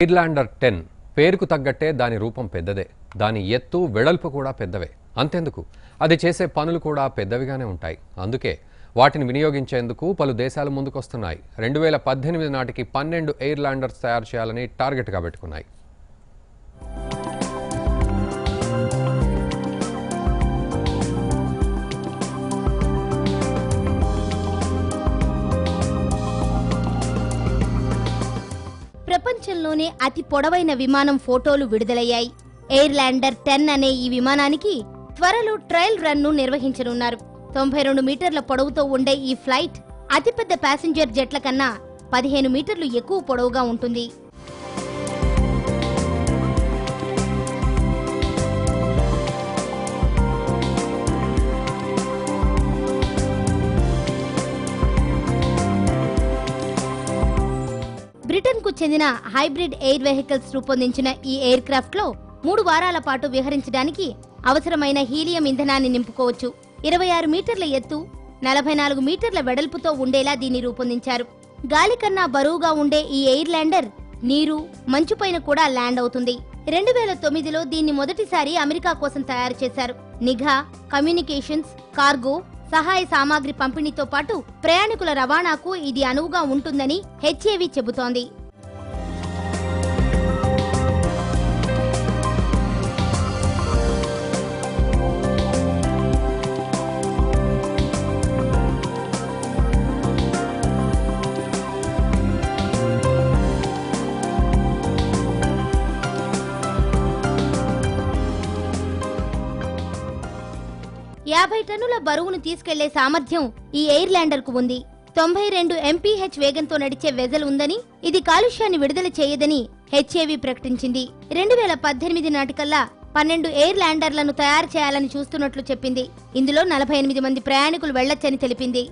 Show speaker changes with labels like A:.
A: ఎయిర్లాండర్ 10 పేరుకు తగ్గట్టే దాని రూపం పెద్దదే. దాని ఎత్తు వెడల్పు కూడా పెద్దవే. అంతెందుకు అది చేసే పనులు కూడా పెద్దవిగానే ఉంటాయి. అందుకే వాటిని వినియోగించేందుకు పలు దేశాలు ముందుకొస్తున్నాయి. 2018 నాటికి 12 ఎయిర్లాండర్స్ తయారు చేయాలని టార్గెట్గా పెట్టుకున్నాయి.
B: ప్రపంచంలోనే అతి పొడవైన విమానం ఫోటోలు విడుదలయ్యాయి. ఎయిర్లాండర్ 10 అనే ఈ విమానానికి త్వరలో ట్రయల్ రన్ ను నిర్వహించనున్నారు. 92 మీటర్ల పొడవుతో ఉండే ఈ ఫ్లైట్ అతిపెద్ద ప్యాసింజర్ జెట్ల కన్నా 15 మీటర్లు ఎక్కువ పొడవుగా ఉంటుంది. బ్రిటన్ కు చెందిన హైబ్రిడ్ ఎయిర్ వెహికల్స్ రూపొందించిన ఈ ఎయిర్ క్రాఫ్ట్ లో 3 వారాల పాటు విహరించడానికి అవసరమైన హీలియం ఇంధనాన్ని నింపుకోవచ్చు. 26 మీటర్ల ఎత్తు, 44 మీటర్ల వెడల్పుతో ఉండేలా దీన్ని రూపొందించారు. గాలి కన్నా బరువుగా ఉండే ఈ ఎయిర్లాండర్ నీరు, మంచుపైన కూడా ల్యాండ్ అవుతుంది. 2009లో దీన్ని మొదటిసారి అమెరికా కోసం తయారు చేశారు. నిఘా, కమ్యూనికేషన్స్, కార్గో, సహాయ సామాగ్రి పంపిణీతో పాటు ప్రయాణికుల రవాణాకు ఇది అనువుగా ఉంటుందని హెచ్ఏవి చెబుతోంది. యాభై టన్నుల బరువును తీసుకెళ్లే సామర్థ్యం ఈ ఎయిర్లాండర్ కు ఉంది. 92 mph వేగంతో నడిచే వెజల్ ఉందని, ఇది కాలుష్యాన్ని విడుదల చేయదని హెచ్ఏవి ప్రకటించింది. 2018 నాటికల్లా 12 ఎయిర్లాండర్లను తయారు చేయాలని చూస్తున్నట్లు చెప్పింది. ఇందులో 48 మంది ప్రయాణికులు వెళ్లొచ్చని తెలిపింది.